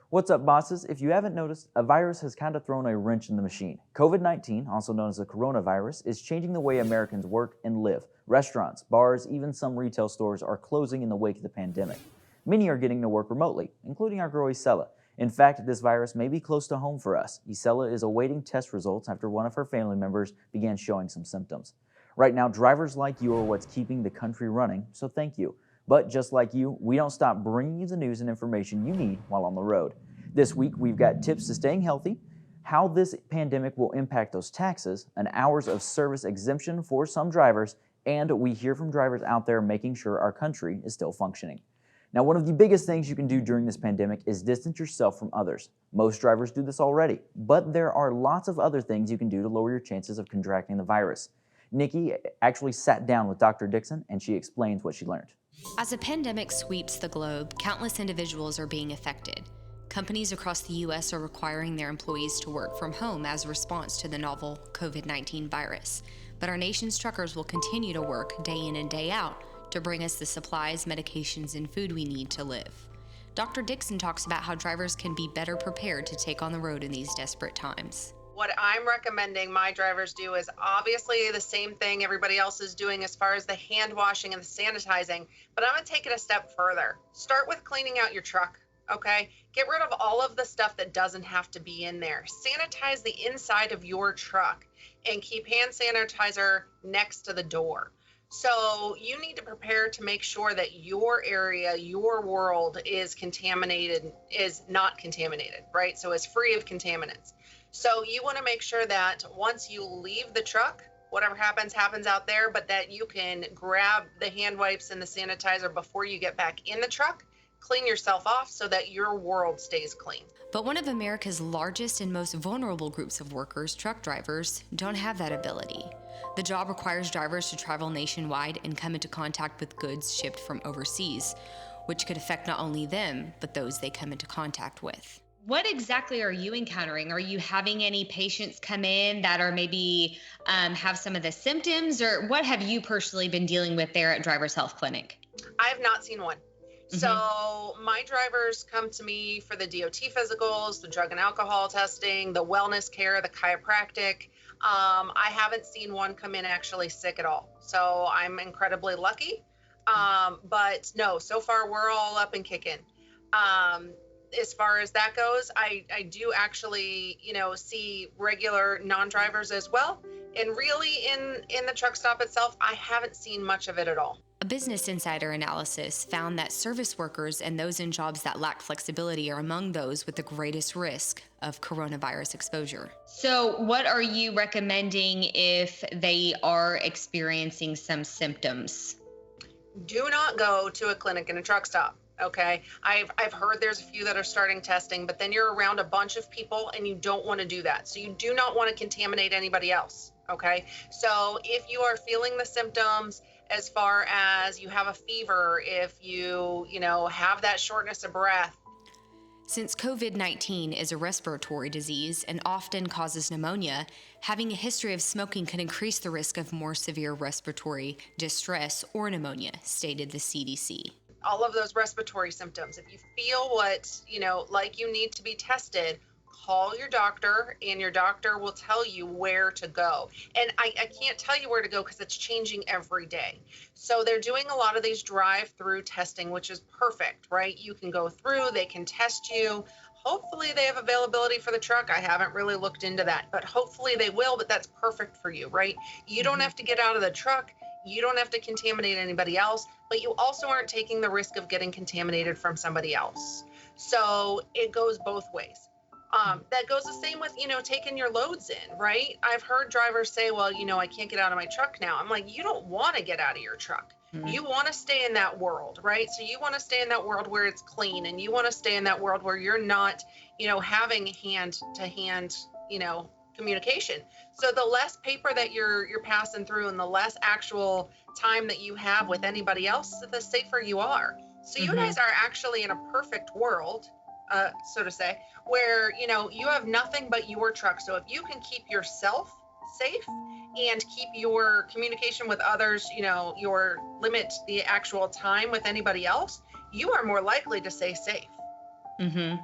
What's up, bosses? If you haven't noticed, a virus has kind of thrown a wrench in the machine. COVID-19, also known as the coronavirus, is changing the way Americans work and live. Restaurants, bars, even some retail stores are closing in the wake of the pandemic. Many are getting to work remotely, including our girl Isela. In fact, this virus may be close to home for us. Isela is awaiting test results after one of her family members began showing some symptoms. Right now, drivers like you are what's keeping the country running, so thank you. But just like you, we don't stop bringing you the news and information you need while on the road. This week, we've got tips to staying healthy, how this pandemic will impact those taxes, an hours of service exemption for some drivers, and we hear from drivers out there making sure our country is still functioning. Now, one of the biggest things you can do during this pandemic is distance yourself from others. Most drivers do this already, but there are lots of other things you can do to lower your chances of contracting the virus. Nikki actually sat down with Dr. Dixon, and she explains what she learned. As a pandemic sweeps the globe, countless individuals are being affected. Companies across the U.S. are requiring their employees to work from home as a response to the novel COVID-19 virus. But our nation's truckers will continue to work day in and day out to bring us the supplies, medications, and food we need to live. Dr. Dixon talks about how drivers can be better prepared to take on the road in these desperate times. What I'm recommending my drivers do is obviously the same thing everybody else is doing as far as the hand washing and the sanitizing, but I'm going to take it a step further. Start with cleaning out your truck, okay? Get rid of all of the stuff that doesn't have to be in there. Sanitize the inside of your truck and keep hand sanitizer next to the door. So you need to prepare to make sure that your area, your world is not contaminated, right? So it's free of contaminants. So you want to make sure that once you leave the truck, whatever happens out there, but that you can grab the hand wipes and the sanitizer before you get back in the truck, clean yourself off so that your world stays clean. But one of America's largest and most vulnerable groups of workers, truck drivers, don't have that ability. The job requires drivers to travel nationwide and come into contact with goods shipped from overseas, which could affect not only them, but those they come into contact with. What exactly are you encountering? Are you having any patients come in that are maybe have some of the symptoms, or what have you personally been dealing with there at Driver's Health Clinic? I have not seen one. So my drivers come to me for the DOT physicals, the drug and alcohol testing, the wellness care, the chiropractic. I haven't seen one come in actually sick at all. So I'm incredibly lucky. But no, so far we're all up and kicking. As far as that goes, I do actually, see regular non-drivers as well. And really in the truck stop itself, I haven't seen much of it at all. A Business Insider analysis found that service workers and those in jobs that lack flexibility are among those with the greatest risk of coronavirus exposure. So what are you recommending if they are experiencing some symptoms? Do not go to a clinic in a truck stop. Okay. I've heard there's a few that are starting testing, but then you're around a bunch of people and you don't want to do that. So you do not want to contaminate anybody else. Okay. So if you are feeling the symptoms, as far as you have a fever, if you have that shortness of breath. Since COVID-19 is a respiratory disease and often causes pneumonia, having a history of smoking can increase the risk of more severe respiratory distress or pneumonia, stated the CDC. All of those respiratory symptoms. If you feel like you need to be tested, call your doctor and your doctor will tell you where to go. And I can't tell you where to go because it's changing every day. So they're doing a lot of these drive-through testing, which is perfect, right? You can go through, they can test you. Hopefully they have availability for the truck. I haven't really looked into that, but hopefully they will, but that's perfect for you, right? You don't have to get out of the truck. You don't have to contaminate anybody else, but you also aren't taking the risk of getting contaminated from somebody else. So it goes both ways. That goes the same with, taking your loads in, right? I've heard drivers say, well, I can't get out of my truck now. I'm like, you don't want to get out of your truck. Mm-hmm. You want to stay in that world, right? So you want to stay in that world where it's clean, and you want to stay in that world where you're not, having hand to hand, communication. So the less paper that you're passing through and the less actual time that you have with anybody else, the safer you are. So you guys are actually in a perfect world, so to say, where, you have nothing but your truck. So if you can keep yourself safe and keep your communication with others, limit the actual time with anybody else, you are more likely to stay safe. Hmm.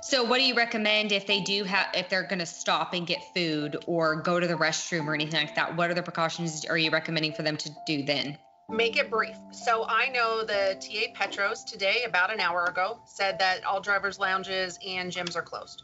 So, what do you recommend if if they're going to stop and get food or go to the restroom or anything like that? What other precautions are you recommending for them to do then? Make it brief. So I know the TA Petros today, about an hour ago, said that all drivers' lounges and gyms are closed.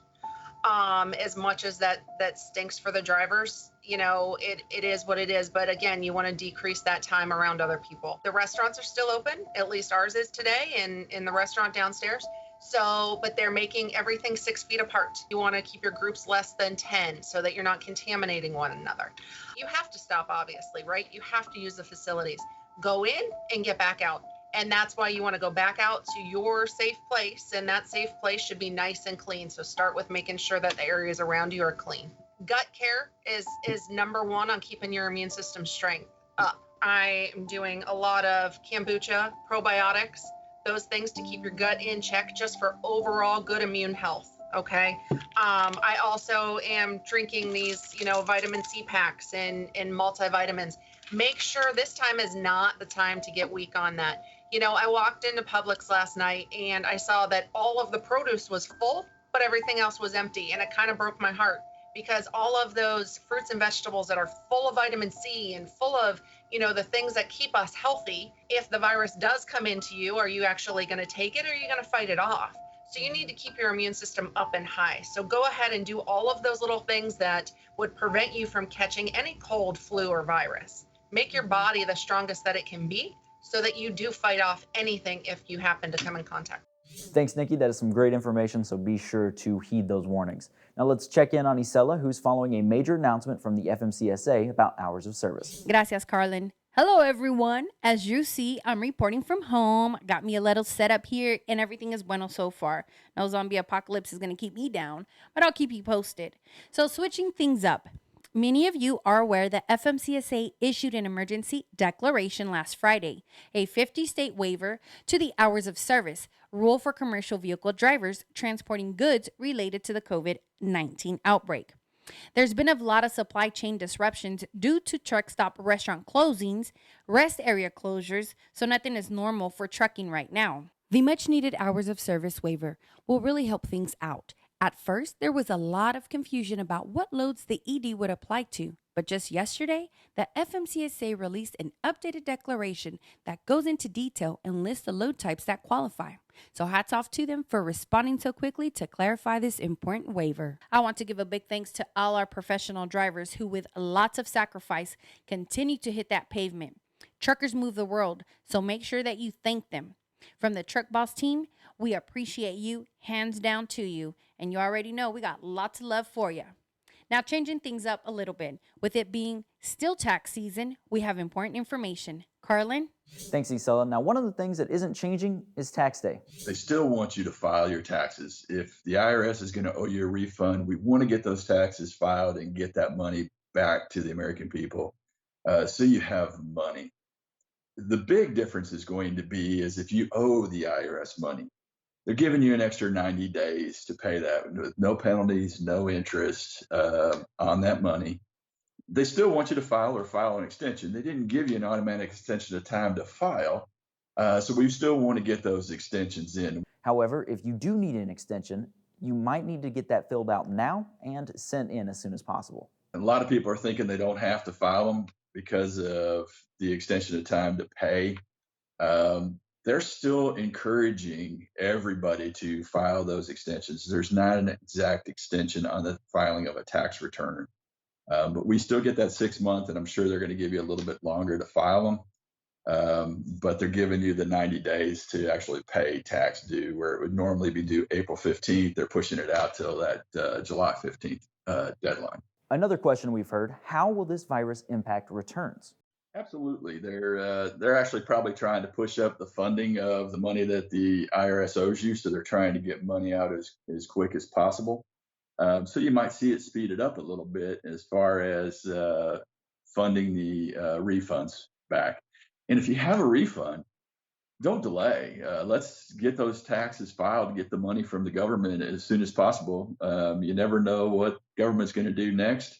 As much as that stinks for the drivers, it is what it is. But again, you want to decrease that time around other people. The restaurants are still open, at least ours is today, in the restaurant downstairs. So, but they're making everything 6 feet apart. You want to keep your groups less than 10 so that you're not contaminating one another. You have to stop, obviously, right? You have to use the facilities. Go in and get back out. And that's why you want to go back out to your safe place. And that safe place should be nice and clean. So start with making sure that the areas around you are clean. Gut care is number one on keeping your immune system strength up. I am doing a lot of kombucha, probiotics, those things to keep your gut in check just for overall good immune health. Okay. I also am drinking these, vitamin C packs and multivitamins. Make sure this time is not the time to get weak on that. I walked into Publix last night and I saw that all of the produce was full, but everything else was empty. And it kind of broke my heart because all of those fruits and vegetables that are full of vitamin C and full of, the things that keep us healthy, if the virus does come into you, are you actually going to take it or are you going to fight it off? So you need to keep your immune system up and high. So go ahead and do all of those little things that would prevent you from catching any cold, flu, or virus. Make your body the strongest that it can be so that you do fight off anything if you happen to come in contact. Thanks, Nikki. That is some great information, so be sure to heed those warnings. Now let's check in on Isela, who's following a major announcement from the FMCSA about hours of service. Gracias, Carlin. Hello, everyone. As you see, I'm reporting from home. Got me a little setup here, and everything is bueno so far. No zombie apocalypse is going to keep me down, but I'll keep you posted. So, switching things up. Many of you are aware that FMCSA issued an emergency declaration last Friday, a 50-state waiver to the hours of service rule for commercial vehicle drivers transporting goods related to the COVID-19 outbreak. There's been a lot of supply chain disruptions due to truck stop restaurant closings, rest area closures, so nothing is normal for trucking right now. The much needed hours of service waiver will really help things out. At first, there was a lot of confusion about what loads the ED would apply to, but just yesterday, the FMCSA released an updated declaration that goes into detail and lists the load types that qualify. So hats off to them for responding so quickly to clarify this important waiver. I want to give a big thanks to all our professional drivers who, with lots of sacrifice, continue to hit that pavement. Truckers move the world, so make sure that you thank them. From the Truck Boss team, we appreciate you, hands down to you, and you already know we got lots of love for you. Now, changing things up a little bit, with it being still tax season, we have important information. Carlin? Thanks, Isela. Now, one of the things that isn't changing is tax day. They still want you to file your taxes. If the IRS is going to owe you a refund, we want to get those taxes filed and get that money back to the American people so you have money. The big difference is going to be is if you owe the IRS money, they're giving you an extra 90 days to pay that with no penalties, no interest on that money. They still want you to file an extension. They didn't give you an automatic extension of time to file. So we still want to get those extensions in. However, if you do need an extension, you might need to get that filled out now and sent in as soon as possible. And a lot of people are thinking they don't have to file them because of the extension of time to pay. They're still encouraging everybody to file those extensions. There's not an exact extension on the filing of a tax return. But we still get that 6 month, and I'm sure they're going to give you a little bit longer to file them. But they're giving you the 90 days to actually pay tax due, where it would normally be due April 15th. They're pushing it out till that July 15th deadline. Another question we've heard, how will this virus impact returns? Absolutely. They're actually probably trying to push up the funding of the money that the IRS owes you. So they're trying to get money out as quick as possible. So you might see it speeded up a little bit as far as funding the refunds back. And if you have a refund, don't delay. Let's get those taxes filed, get the money from the government as soon as possible. You never know what government's going to do next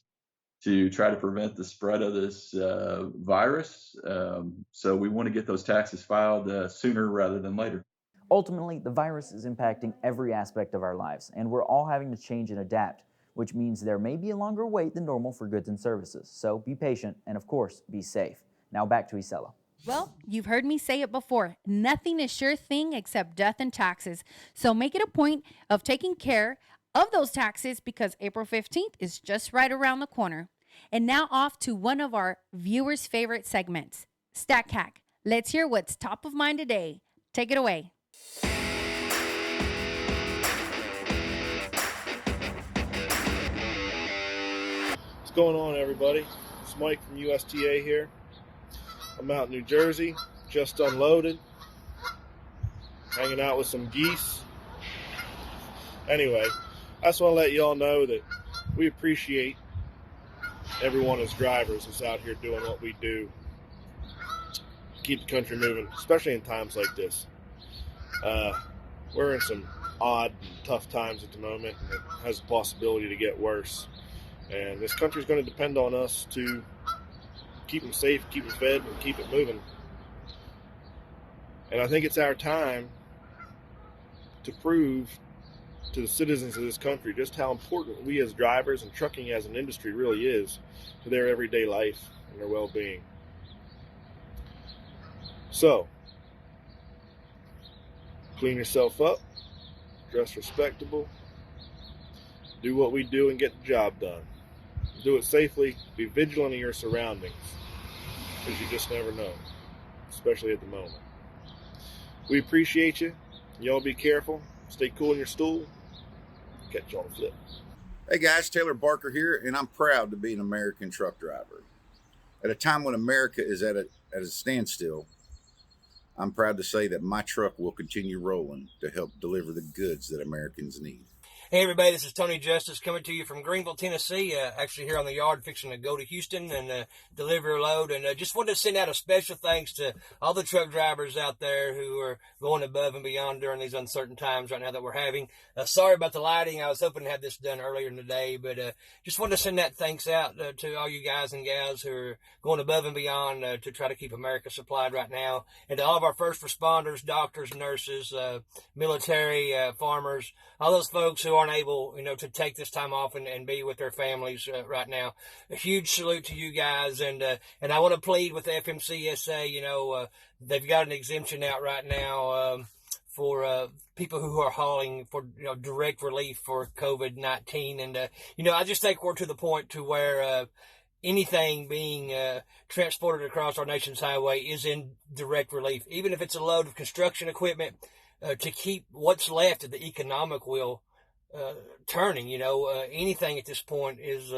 to try to prevent the spread of this virus. So we want to get those taxes filed sooner rather than later. Ultimately, the virus is impacting every aspect of our lives, and we're all having to change and adapt, which means there may be a longer wait than normal for goods and services. So be patient and, of course, be safe. Now back to Isela. Well, you've heard me say it before. Nothing is sure thing except death and taxes. So make it a point of taking care of those taxes because April 15th is just right around the corner. And now off to one of our viewers' favorite segments, Stack Hack. Let's hear what's top of mind today. Take it away. What's going on, everybody? It's Mike from USTA here. I'm out in New Jersey, just unloaded, hanging out with some geese. Anyway, I just want to let you all know that we appreciate everyone as drivers that's out here doing what we do to keep the country moving, especially in times like this. We're in some odd and tough times at the moment, and it has the possibility to get worse. And this country's going to depend on us to keep them safe, keep them fed, and keep it moving. And I think it's our time to prove to the citizens of this country just how important we as drivers and trucking as an industry really is to their everyday life and their well-being. So, clean yourself up, dress respectable, do what we do and get the job done. Do it safely, be vigilant of your surroundings, because you just never know, especially at the moment. We appreciate you. Y'all be careful. Stay cool in your stool. Catch you on the flip. Hey guys, Taylor Barker here, and I'm proud to be an American truck driver. At a time when America is at a standstill, I'm proud to say that my truck will continue rolling to help deliver the goods that Americans need. Hey everybody, this is Tony Justice coming to you from Greenville, Tennessee. Actually here on the yard fixing to go to Houston and deliver a load. And just wanted to send out a special thanks to all the truck drivers out there who are going above and beyond during these uncertain times right now that we're having. Sorry about the lighting. I was hoping to have this done earlier in the day, but just wanted to send that thanks out to all you guys and gals who are going above and beyond to try to keep America supplied right now. And to all of our first responders, doctors, nurses, military, farmers, all those folks who aren't able, to take this time off and be with their families right now. A huge salute to you guys, and I want to plead with the FMCSA. They've got an exemption out right now for people who are hauling for direct relief for COVID-19, and I just think we're to the point to where anything being transported across our nation's highway is in direct relief, even if it's a load of construction equipment. To keep what's left of the economic wheel turning, anything at this point is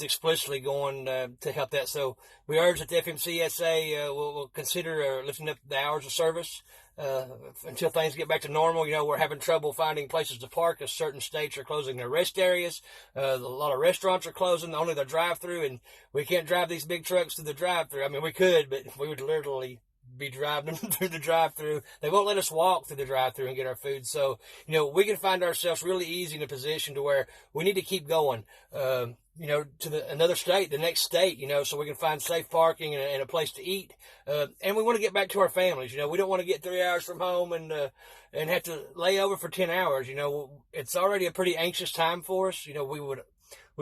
explicitly going to help that. So we urge that the FMCSA will consider lifting up the hours of service until things get back to normal. We're having trouble finding places to park as certain states are closing their rest areas. A lot of restaurants are closing, only the drive-through, and we can't drive these big trucks through the drive-through. I mean, we could, but we would literally be driving them through the drive-through. They won't let us walk through the drive-through and get our food. So, we can find ourselves really easy in a position to where we need to keep going, to another state, the next state, so we can find safe parking and a place to eat. And we want to get back to our families. We don't want to get 3 hours from home and have to lay over for 10 hours. It's already a pretty anxious time for us. We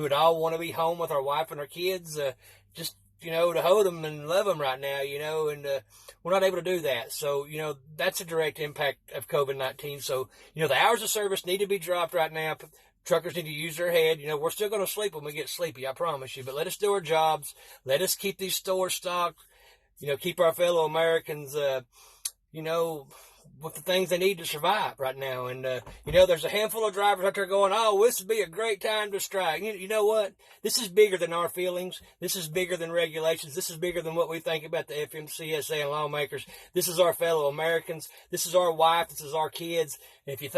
would all want to be home with our wife and our kids, to hold them and love them right now, and we're not able to do that. So, that's a direct impact of COVID-19. So, the hours of service need to be dropped right now. Truckers need to use their head. We're still going to sleep when we get sleepy, I promise you. But let us do our jobs. Let us keep these stores stocked. Keep our fellow Americans, with the things they need to survive right now. And, there's a handful of drivers out there going, oh, this would be a great time to strike. You know what? This is bigger than our feelings. This is bigger than regulations. This is bigger than what we think about the FMCSA and lawmakers. This is our fellow Americans. This is our wife. This is our kids. And if you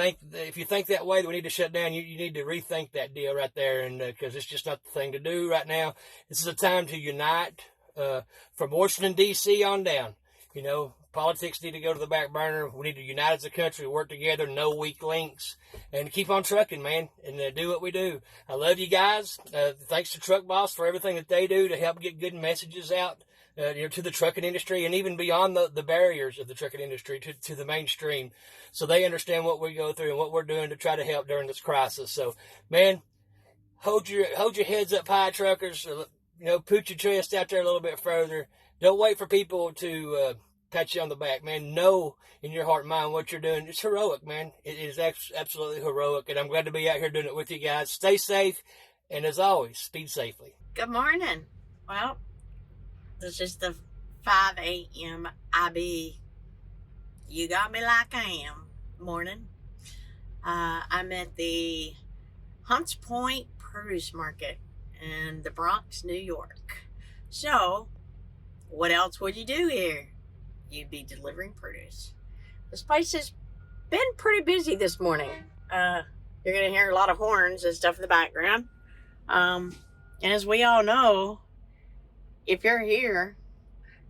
think that way that we need to shut down, you need to rethink that deal right there. And, cause it's just not the thing to do right now. This is a time to unite, from Washington, D.C. on down. Politics need to go to the back burner. We need to unite as a country, work together, no weak links, and keep on trucking, man, and do what we do. I love you guys. Thanks to Truck Boss for everything that they do to help get good messages out to the trucking industry and even beyond the barriers of the trucking industry to the mainstream, so they understand what we go through and what we're doing to try to help during this crisis. So, man, hold your heads up high, truckers. Put your chest out there a little bit further. Don't wait for people to pat you on the back, man. Know in your heart and mind what you're doing. It's heroic, man. It is absolutely heroic, and I'm glad to be out here doing it with you guys. Stay safe, and as always, speed safely. Good morning. Well, this is the 5 a.m. IB. You got me like I am. Morning. I'm at the Hunts Point Produce Market in the Bronx, New York. So, what else would you do here? You'd be delivering produce. This place has been pretty busy this morning. You're going to hear a lot of horns and stuff in the background. And as we all know, if you're here,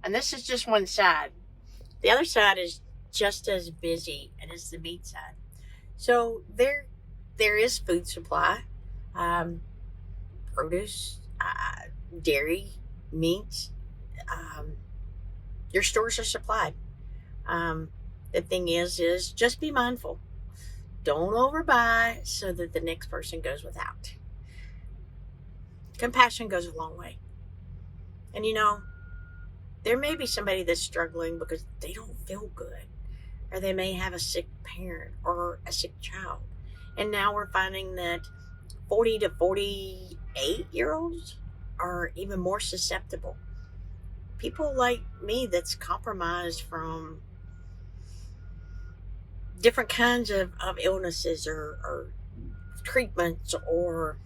and this is just one side, the other side is just as busy, and it's the meat side. So there is food supply, produce, dairy, meat. Your stores are supplied. The thing is just be mindful. Don't overbuy so that the next person goes without. Compassion goes a long way. And there may be somebody that's struggling because they don't feel good, or they may have a sick parent or a sick child. And now we're finding that 40 to 48-year-olds are even more susceptible. People like me that's compromised from different kinds of illnesses or treatments or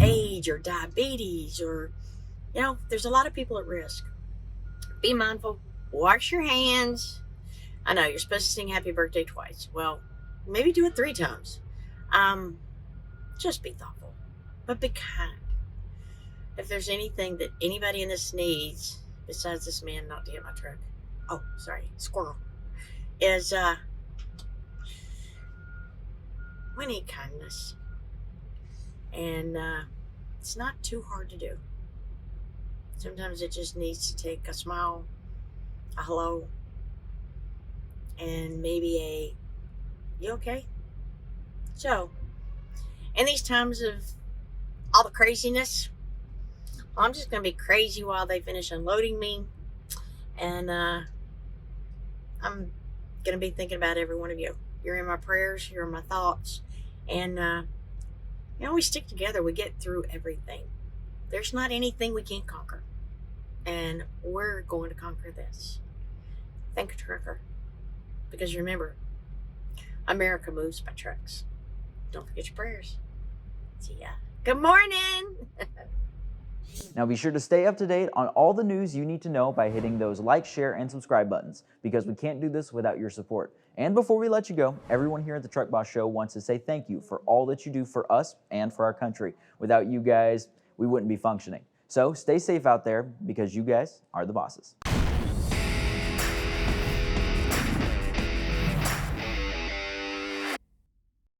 age or diabetes or, there's a lot of people at risk. Be mindful. Wash your hands. I know you're supposed to sing happy birthday twice. Well, maybe do it 3 times. Just be thoughtful, but be kind. If there's anything that anybody in this needs, besides this man not to hit my truck, squirrel, is we need kindness. And it's not too hard to do. Sometimes it just needs to take a smile, a hello, and maybe a, you okay? So, in these times of all the craziness, I'm just going to be crazy while they finish unloading me. And I'm going to be thinking about every one of you. You're in my prayers. You're in my thoughts. And, we stick together. We get through everything. There's not anything we can't conquer. And we're going to conquer this. Think a trucker. Because remember, America moves by trucks. Don't forget your prayers. See ya. Good morning. Now be sure to stay up to date on all the news you need to know by hitting those like, share, and subscribe buttons, because we can't do this without your support. And before we let you go, everyone here at the Truck Boss Show wants to say thank you for all that you do for us and for our country. Without you guys, we wouldn't be functioning. So stay safe out there, because you guys are the bosses.